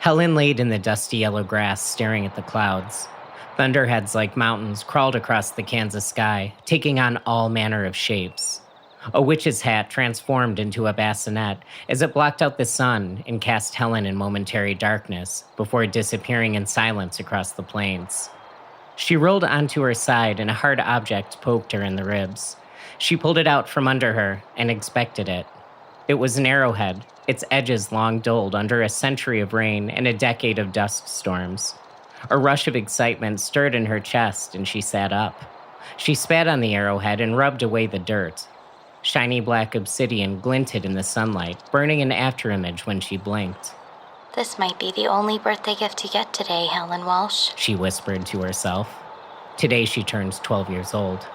Helen laid in the dusty yellow grass, staring at the clouds. Thunderheads like mountains crawled across the Kansas sky, taking on all manner of shapes. A witch's hat transformed into a bassinet as it blocked out the sun and cast Helen in momentary darkness before disappearing in silence across the plains. She rolled onto her side and a hard object poked her in the ribs. She pulled it out from under her and inspected it. It was an arrowhead, its edges long dulled under a century of rain and a decade of dust storms. A rush of excitement stirred in her chest and she sat up. She spat on the arrowhead and rubbed away the dirt. Shiny black obsidian glinted in the sunlight, burning an afterimage when she blinked. This might be the only birthday gift you get today, Helen Walsh, she whispered to herself. Today she turns 12 years old.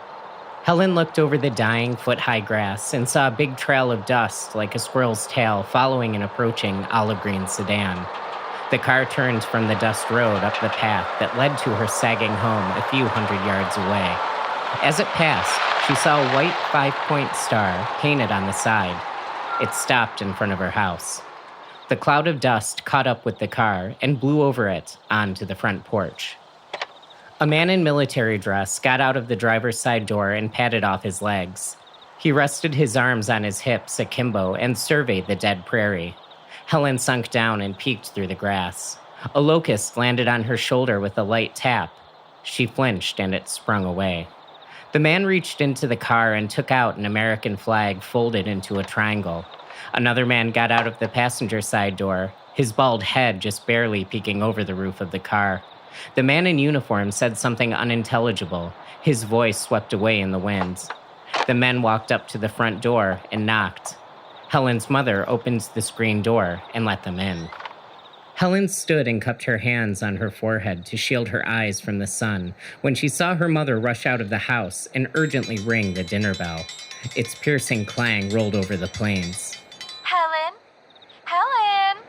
Helen looked over the dying, foot-high grass and saw a big trail of dust like a squirrel's tail following an approaching olive-green sedan. The car turned from the dust road up the path that led to her sagging home a few hundred yards away. As it passed, she saw a white 5-point star painted on the side. It stopped in front of her house. The cloud of dust caught up with the car and blew over it onto the front porch. A man in military dress got out of the driver's side door and patted off his legs. He rested his arms on his hips akimbo and surveyed the dead prairie. Helen sunk down and peeked through the grass. A locust landed on her shoulder with a light tap. She flinched and it sprung away. The man reached into the car and took out an American flag folded into a triangle. Another man got out of the passenger side door, his bald head just barely peeking over the roof of the car. The man in uniform said something unintelligible. His voice swept away in the wind. The men walked up to the front door and knocked. Helen's mother opened the screen door and let them in. Helen stood and cupped her hands on her forehead to shield her eyes from the sun when she saw her mother rush out of the house and urgently ring the dinner bell. Its piercing clang rolled over the plains. Helen? Helen?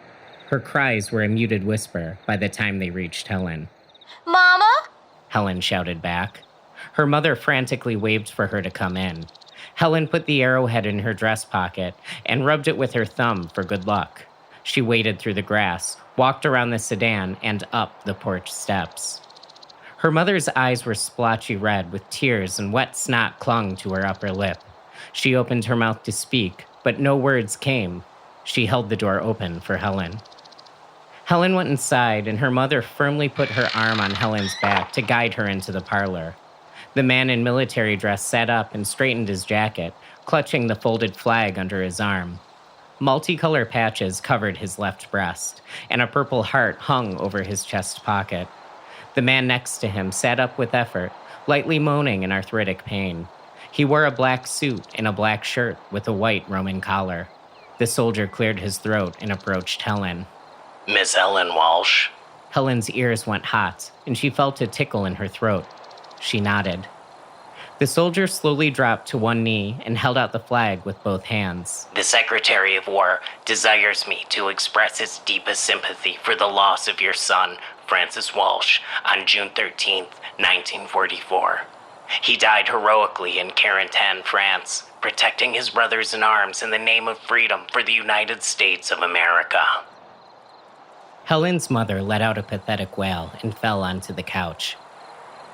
Her cries were a muted whisper by the time they reached Helen. Mama? Helen shouted back. Her mother frantically waved for her to come in. Helen put the arrowhead in her dress pocket and rubbed it with her thumb for good luck. She waded through the grass, walked around the sedan, and up the porch steps. Her mother's eyes were splotchy red with tears and wet snot clung to her upper lip. She opened her mouth to speak, but no words came. She held the door open for Helen. Helen went inside, and her mother firmly put her arm on Helen's back to guide her into the parlor. The man in military dress sat up and straightened his jacket, clutching the folded flag under his arm. Multicolor patches covered his left breast, and a purple heart hung over his chest pocket. The man next to him sat up with effort, lightly moaning in arthritic pain. He wore a black suit and a black shirt with a white Roman collar. The soldier cleared his throat and approached Helen. Miss Helen Walsh? Helen's ears went hot, and she felt a tickle in her throat. She nodded. The soldier slowly dropped to one knee and held out the flag with both hands. The Secretary of War desires me to express his deepest sympathy for the loss of your son, Francis Walsh, on June 13th, 1944. He died heroically in Carentan, France, protecting his brothers in arms in the name of freedom for the United States of America. Helen's mother let out a pathetic wail and fell onto the couch.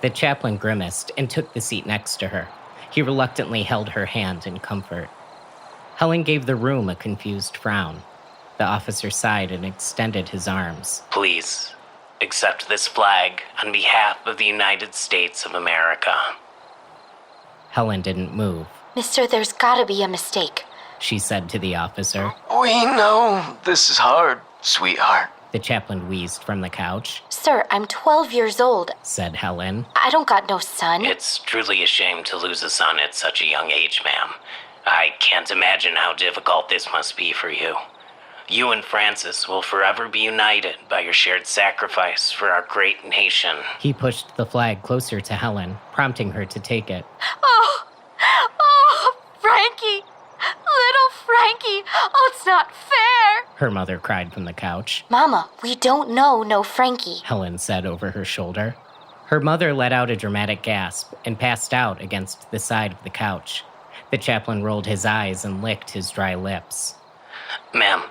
The chaplain grimaced and took the seat next to her. He reluctantly held her hand in comfort. Helen gave the room a confused frown. The officer sighed and extended his arms. Please, accept this flag on behalf of the United States of America. Helen didn't move. Mister, there's gotta be a mistake, she said to the officer. We know this is hard, sweetheart. The chaplain wheezed from the couch. Sir, I'm 12 years old, said Helen. I don't got no son. It's truly a shame to lose a son at such a young age, ma'am. I can't imagine how difficult this must be for you. You and Francis will forever be united by your shared sacrifice for our great nation. He pushed the flag closer to Helen, prompting her to take it. Oh, Frankie! Little Frankie! Oh, it's not fair! Her mother cried from the couch. Mama, we don't know no Frankie, Helen said over her shoulder. Her mother let out a dramatic gasp and passed out against the side of the couch. The chaplain rolled his eyes and licked his dry lips. Ma'am,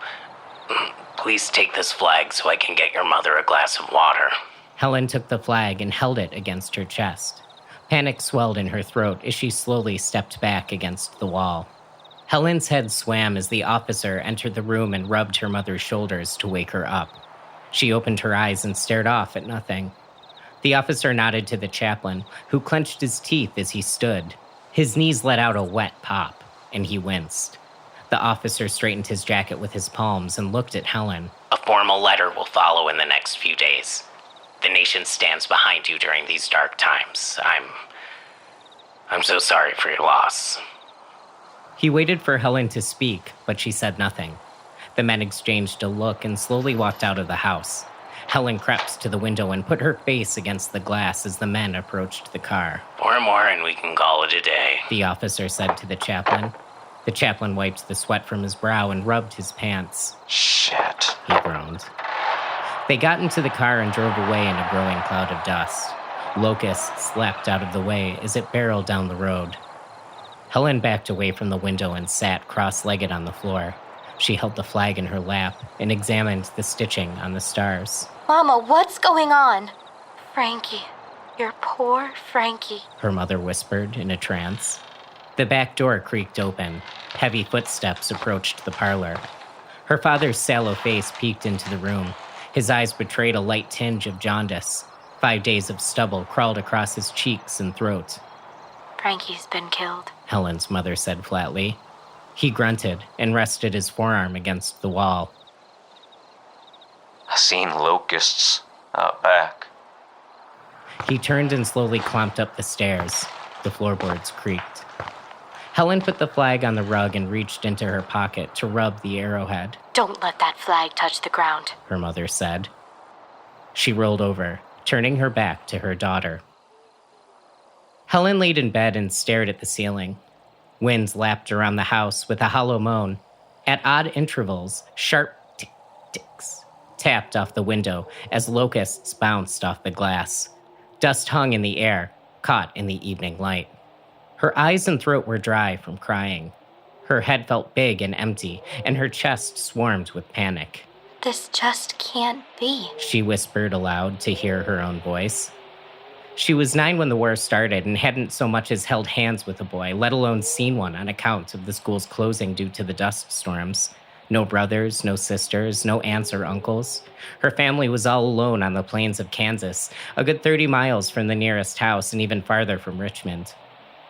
Please take this flag so I can get your mother a glass of water. Helen took the flag and held it against her chest. Panic swelled in her throat as she slowly stepped back against the wall. Helen's head swam as the officer entered the room and rubbed her mother's shoulders to wake her up. She opened her eyes and stared off at nothing. The officer nodded to the chaplain, who clenched his teeth as he stood. His knees let out a wet pop, and he winced. The officer straightened his jacket with his palms and looked at Helen. A formal letter will follow in the next few days. The nation stands behind you during these dark times. I'm so sorry for your loss. He waited for Helen to speak, but she said nothing. The men exchanged a look and slowly walked out of the house. Helen crept to the window and put her face against the glass as the men approached the car. 4 more and we can call it a day, The officer said to the chaplain. The chaplain wiped the sweat from his brow and rubbed his pants. Shit. He groaned. They got into the car and drove away in a growing cloud of dust. Locusts leapt out of the way as it barreled down the road. Helen backed away from the window and sat cross-legged on the floor. She held the flag in her lap and examined the stitching on the stars. Mama, what's going on? Frankie. Your poor Frankie. Her mother whispered in a trance. The back door creaked open. Heavy footsteps approached the parlor. Her father's sallow face peeked into the room. His eyes betrayed a light tinge of jaundice. 5 days of stubble crawled across his cheeks and throat. Frankie's been killed, Helen's mother said flatly. He grunted and rested his forearm against the wall. I seen locusts out back. He turned and slowly clomped up the stairs. The floorboards creaked. Helen put the flag on the rug and reached into her pocket to rub the arrowhead. Don't let that flag touch the ground, Her mother said. She rolled over, turning her back to her daughter. Helen laid in bed and stared at the ceiling. Winds lapped around the house with a hollow moan. At odd intervals, sharp tick-ticks tapped off the window as locusts bounced off the glass. Dust hung in the air, caught in the evening light. Her eyes and throat were dry from crying. Her head felt big and empty, and her chest swarmed with panic. This just can't be. She whispered aloud to hear her own voice. She was 9 when the war started and hadn't so much as held hands with a boy, let alone seen one on account of the school's closing due to the dust storms. No brothers, no sisters, no aunts or uncles. Her family was all alone on the plains of Kansas, a good 30 miles from the nearest house and even farther from Richmond.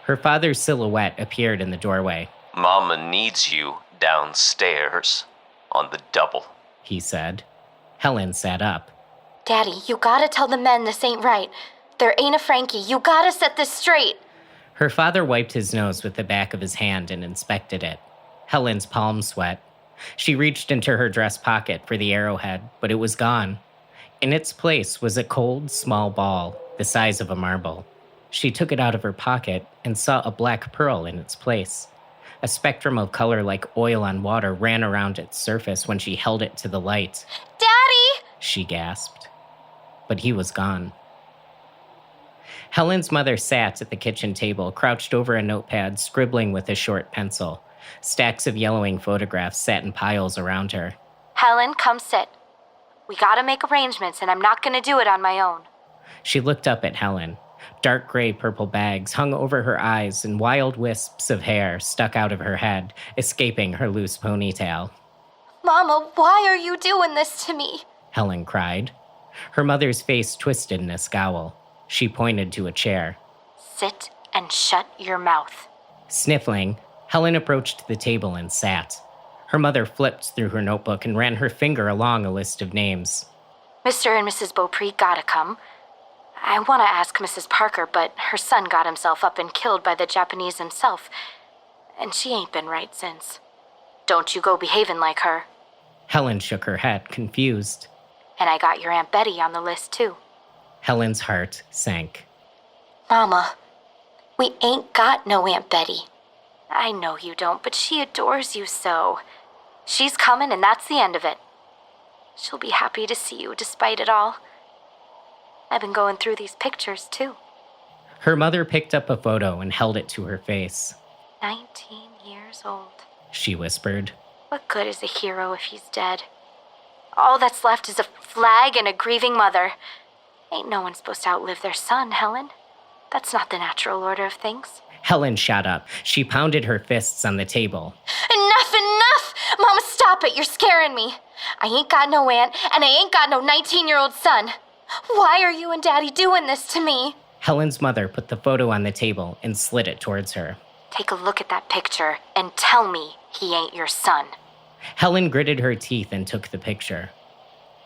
Her father's silhouette appeared in the doorway. Mama needs you downstairs on the double, He said. Helen sat up. Daddy, you gotta tell the men this ain't right. There ain't a Frankie. You gotta set this straight. Her father wiped his nose with the back of his hand and inspected it. Helen's palms sweat. She reached into her dress pocket for the arrowhead, but it was gone. In its place was a cold, small ball, the size of a marble. She took it out of her pocket and saw a black pearl in its place. A spectrum of color like oil on water ran around its surface when she held it to the light. Daddy! She gasped. But he was gone. Helen's mother sat at the kitchen table, crouched over a notepad, scribbling with a short pencil. Stacks of yellowing photographs sat in piles around her. Helen, come sit. We gotta make arrangements, and I'm not gonna do it on my own. She looked up at Helen. Dark gray purple bags hung over her eyes and wild wisps of hair stuck out of her head, escaping her loose ponytail. Mama, why are you doing this to me? Helen cried. Her mother's face twisted in a scowl. She pointed to a chair. Sit and shut your mouth. Sniffling, Helen approached the table and sat. Her mother flipped through her notebook and ran her finger along a list of names. Mr. and Mrs. Beaupre gotta come. I want to ask Mrs. Parker, but her son got himself up and killed by the Japanese himself, and she ain't been right since. Don't you go behaving like her. Helen shook her head, confused. And I got your Aunt Betty on the list, too. Helen's heart sank. Mama, we ain't got no Aunt Betty. I know you don't, but she adores you so. She's coming, and that's the end of it. She'll be happy to see you despite it all. I've been going through these pictures, too. Her mother picked up a photo and held it to her face. 19 years old. She whispered. What good is a hero if he's dead? All that's left is a flag and a grieving mother. Ain't no one supposed to outlive their son, Helen. That's not the natural order of things. Helen shot up. She pounded her fists on the table. Enough, enough! Mama, stop it. You're scaring me. I ain't got no aunt, and I ain't got no 19-year-old son. Why are you and Daddy doing this to me? Helen's mother put the photo on the table and slid it towards her. Take a look at that picture and tell me he ain't your son. Helen gritted her teeth and took the picture.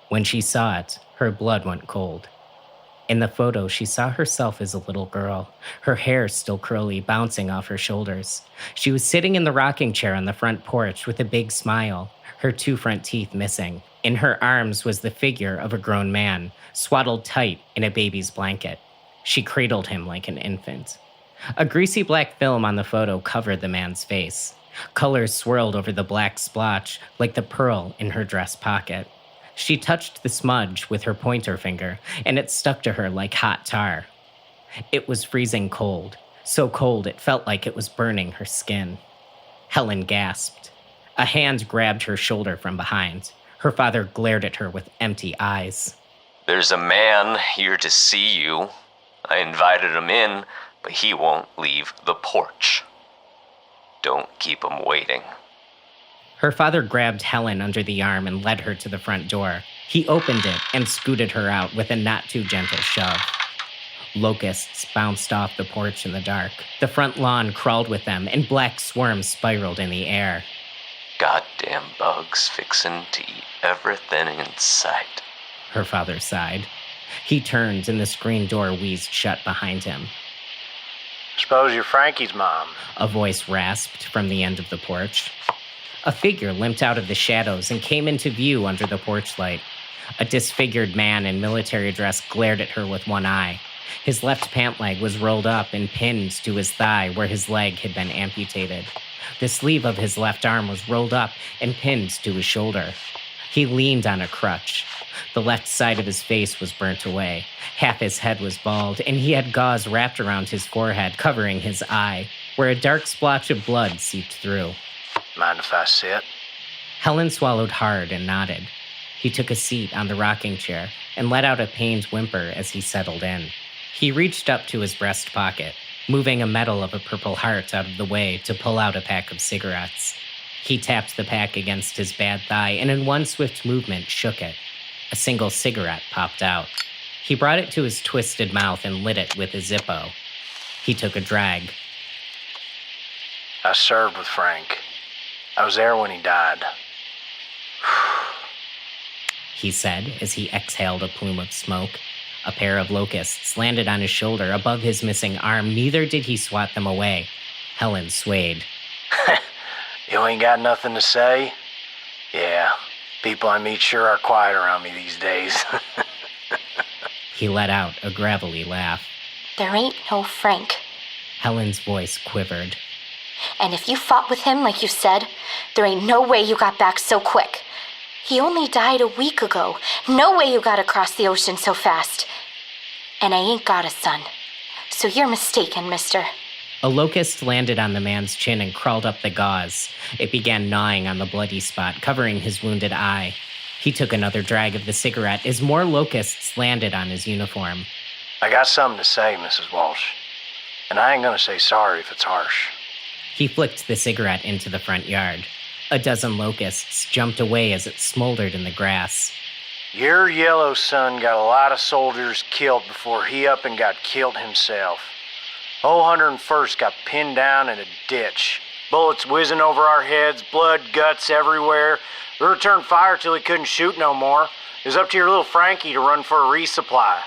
When she saw it, her blood went cold. In the photo, she saw herself as a little girl, her hair still curly, bouncing off her shoulders. She was sitting in the rocking chair on the front porch with a big smile, her 2 front teeth missing. In her arms was the figure of a grown man, swaddled tight in a baby's blanket. She cradled him like an infant. A greasy black film on the photo covered the man's face. Colors swirled over the black splotch like the pearl in her dress pocket. She touched the smudge with her pointer finger, and it stuck to her like hot tar. It was freezing cold, so cold it felt like it was burning her skin. Helen gasped. A hand grabbed her shoulder from behind. Her father glared at her with empty eyes. There's a man here to see you. I invited him in, but he won't leave the porch. Don't keep him waiting. Her father grabbed Helen under the arm and led her to the front door. He opened it and scooted her out with a not-too-gentle shove. Locusts bounced off the porch in the dark. The front lawn crawled with them, and black swarms spiraled in the air. Goddamn bugs fixin' to eat everything in sight. Her father sighed. He turned, and the screen door wheezed shut behind him. Suppose you're Frankie's mom. A voice rasped from the end of the porch. A figure limped out of the shadows and came into view under the porch light. A disfigured man in military dress glared at her with one eye. His left pant leg was rolled up and pinned to his thigh where his leg had been amputated. The sleeve of his left arm was rolled up and pinned to his shoulder. He leaned on a crutch. The left side of his face was burnt away. Half his head was bald, and he had gauze wrapped around his forehead, covering his eye, where a dark splotch of blood seeped through. Mind if I sit? Helen swallowed hard and nodded. He took a seat on the rocking chair and let out a pained whimper as he settled in. He reached up to his breast pocket, moving a medal of a Purple Heart out of the way to pull out a pack of cigarettes. He tapped the pack against his bad thigh and in one swift movement shook it. A single cigarette popped out. He brought it to his twisted mouth and lit it with a Zippo. He took a drag. I served with Frank. I was there when he died. He said as he exhaled a plume of smoke. A pair of locusts landed on his shoulder above his missing arm. Neither did he swat them away. Helen swayed. You ain't got nothing to say? Yeah, people I meet sure are quiet around me these days. He let out a gravelly laugh. There ain't no Frank. Helen's voice quivered. And if you fought with him like you said, there ain't no way you got back so quick. He only died a week ago. No way you got across the ocean so fast. And I ain't got a son. So you're mistaken, mister. A locust landed on the man's chin and crawled up the gauze. It began gnawing on the bloody spot, covering his wounded eye. He took another drag of the cigarette as more locusts landed on his uniform. I got something to say, Mrs. Walsh. And I ain't gonna say sorry if it's harsh. He flicked the cigarette into the front yard. A dozen locusts jumped away as it smoldered in the grass. Your yellow son got a lot of soldiers killed before he up and got killed himself. 101st got pinned down in a ditch. Bullets whizzing over our heads, blood, guts everywhere. We returned fire till he couldn't shoot no more. It was up to your little Frankie to run for a resupply.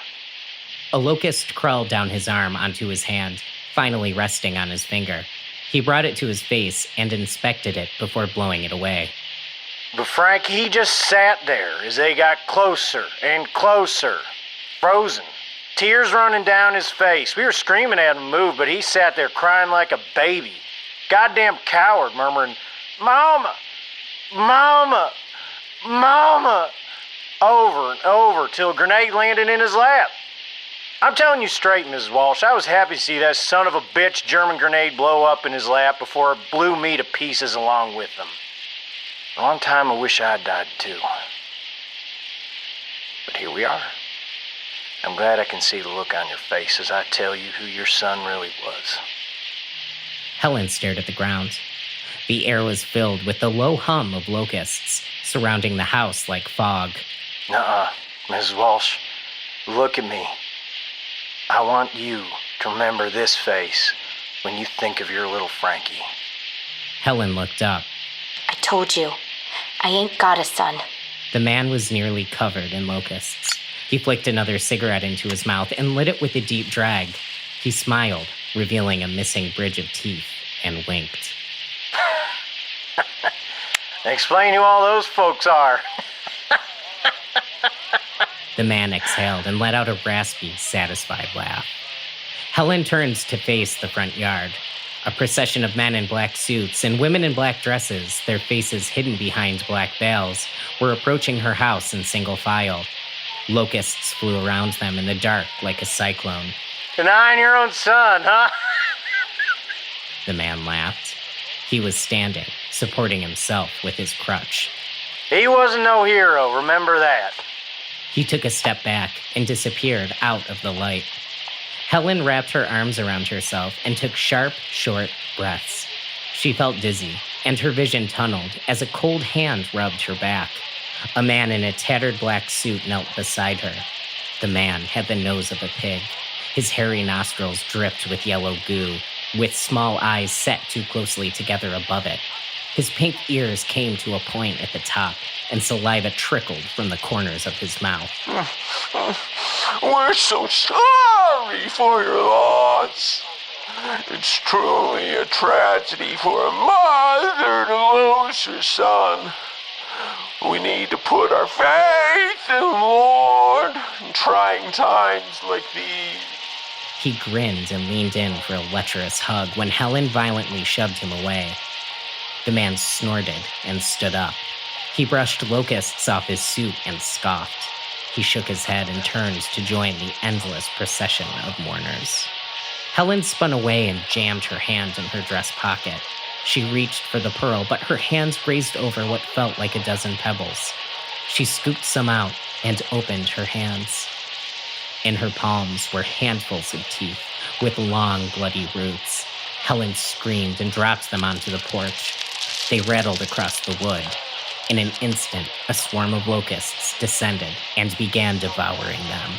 A locust crawled down his arm onto his hand, finally resting on his finger. He brought it to his face and inspected it before blowing it away. But Frank, he just sat there as they got closer and closer, frozen. Tears running down his face. We were screaming at him to move, but he sat there crying like a baby. Goddamn coward, murmuring, "Mama! Mama! Mama!" over and over till a grenade landed in his lap. I'm telling you straight, Mrs. Walsh, I was happy to see that son of a bitch German grenade blow up in his lap before it blew me to pieces along with them. A long time I wish I'd died too. here we are. I'm glad I can see the look on your face as I tell you who your son really was. Helen stared at the ground. The air was filled with the low hum of locusts, surrounding the house like fog. Nuh-uh, Mrs. Walsh. Look at me. I want you to remember this face when you think of your little Frankie. Helen looked up. I told you, I ain't got a son. The man was nearly covered in locusts. He flicked another cigarette into his mouth and lit it with a deep drag. He smiled, revealing a missing bridge of teeth, and winked. Explain who all those folks are. The man exhaled and let out a raspy, satisfied laugh. Helen turned to face the front yard. A procession of men in black suits and women in black dresses, their faces hidden behind black veils, were approaching her house in single file. Locusts flew around them in the dark like a cyclone. Denying your own son, huh? The man laughed. He was standing, supporting himself with his crutch. He wasn't no hero, remember that. He took a step back and disappeared out of the light. Helen wrapped her arms around herself and took sharp, short breaths. She felt dizzy, and her vision tunneled as a cold hand rubbed her back. A man in a tattered black suit knelt beside her. The man had the nose of a pig. His hairy nostrils dripped with yellow goo, with small eyes set too closely together above it. His pink ears came to a point at the top, and saliva trickled from the corners of his mouth. We're so sorry for your loss. It's truly a tragedy for a mother to lose her son. We need to put our faith in the Lord in trying times like these. He grinned and leaned in for a lecherous hug when Helen violently shoved him away. The man snorted and stood up. He brushed locusts off his suit and scoffed. He shook his head and turned to join the endless procession of mourners. Helen spun away and jammed her hand in her dress pocket. She reached for the pearl, but her hands grazed over what felt like a dozen pebbles. She scooped some out and opened her hands. In her palms were handfuls of teeth with long, bloody roots. Helen screamed and dropped them onto the porch. They rattled across the wood. In an instant, a swarm of locusts descended and began devouring them.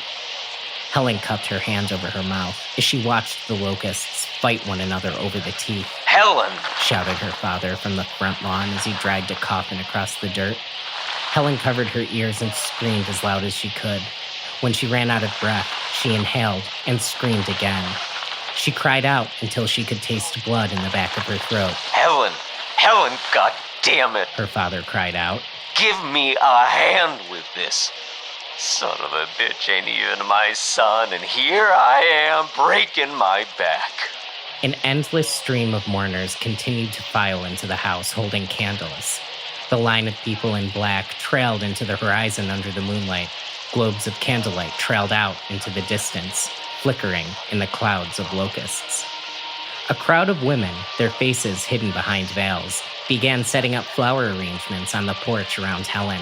Helen cupped her hand over her mouth as she watched the locusts fight one another over the teeth. Helen! Shouted her father from the front lawn as he dragged a coffin across the dirt. Helen covered her ears and screamed as loud as she could. When she ran out of breath, she inhaled and screamed again. She cried out until she could taste blood in the back of her throat. Helen! Helen, God damn it! Her father cried out. Give me a hand with this. Son of a bitch ain't even my son, and here I am breaking my back. An endless stream of mourners continued to file into the house holding candles. The line of people in black trailed into the horizon under the moonlight. Globes of candlelight trailed out into the distance, flickering in the clouds of locusts. A crowd of women, their faces hidden behind veils, began setting up flower arrangements on the porch around Helen.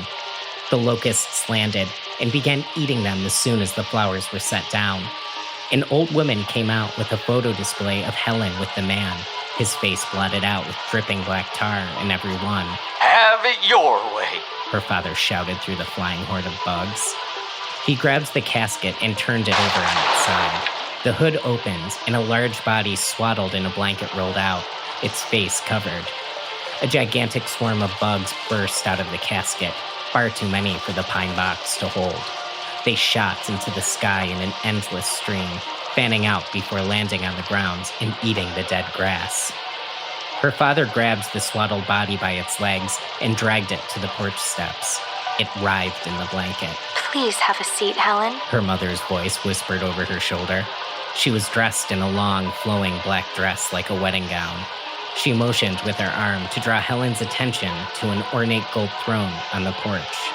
The locusts landed and began eating them as soon as the flowers were set down. An old woman came out with a photo display of Helen with the man, his face blotted out with dripping black tar in every one. Have it your way, her father shouted through the flying horde of bugs. He grabbed the casket and turned it over on its side. The hood opened, and a large body swaddled in a blanket rolled out, its face covered. A gigantic swarm of bugs burst out of the casket, far too many for the pine box to hold. They shot into the sky in an endless stream, fanning out before landing on the ground and eating the dead grass. Her father grabbed the swaddled body by its legs and dragged it to the porch steps. It writhed in the blanket. Please have a seat, Helen. Her mother's voice whispered over her shoulder. She was dressed in a long, flowing black dress like a wedding gown. She motioned with her arm to draw Helen's attention to an ornate gold throne on the porch.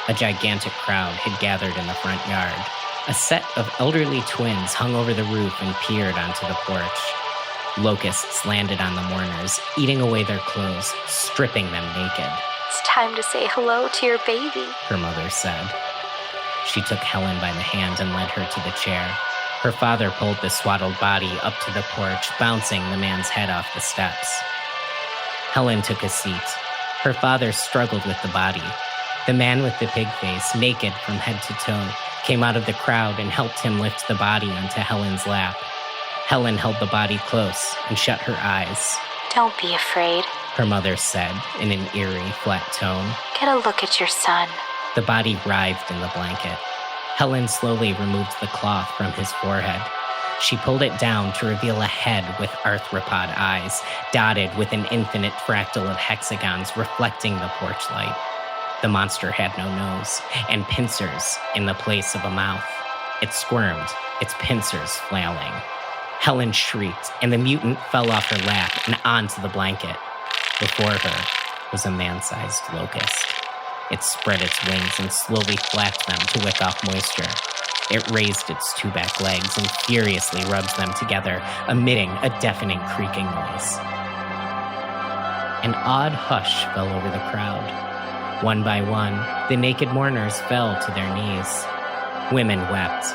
A gigantic crowd had gathered in the front yard. A set of elderly twins hung over the roof and peered onto the porch. Locusts landed on the mourners, eating away their clothes, stripping them naked. It's time to say hello to your baby, her mother said. She took Helen by the hand and led her to the chair. Her father pulled the swaddled body up to the porch, bouncing the man's head off the steps. Helen took a seat. Her father struggled with the body. The man with the pig face, naked from head to toe, came out of the crowd and helped him lift the body onto Helen's lap. Helen held the body close and shut her eyes. Don't be afraid. Her mother said in an eerie, flat tone. Get a look at your son. The body writhed in the blanket. Helen slowly removed the cloth from his forehead. She pulled it down to reveal a head with arthropod eyes, dotted with an infinite fractal of hexagons reflecting the porch light. The monster had no nose, and pincers in the place of a mouth. It squirmed, its pincers flailing. Helen shrieked, and the mutant fell off her lap and onto the blanket. Before her was a man-sized locust. It spread its wings and slowly flapped them to wick off moisture. It raised its two back legs and furiously rubbed them together, emitting a deafening creaking noise. An odd hush fell over the crowd. One by one, the naked mourners fell to their knees. Women wept.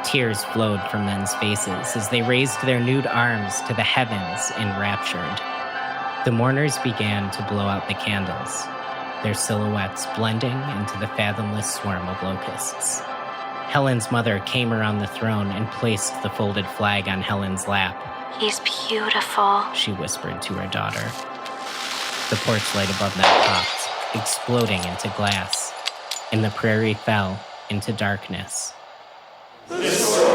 Tears flowed from men's faces as they raised their nude arms to the heavens enraptured. The mourners began to blow out the candles, their silhouettes blending into the fathomless swarm of locusts. Helen's mother came around the throne and placed the folded flag on Helen's lap. He's beautiful, She whispered to her daughter. The porch light above them popped, exploding into glass, and the prairie fell into darkness. The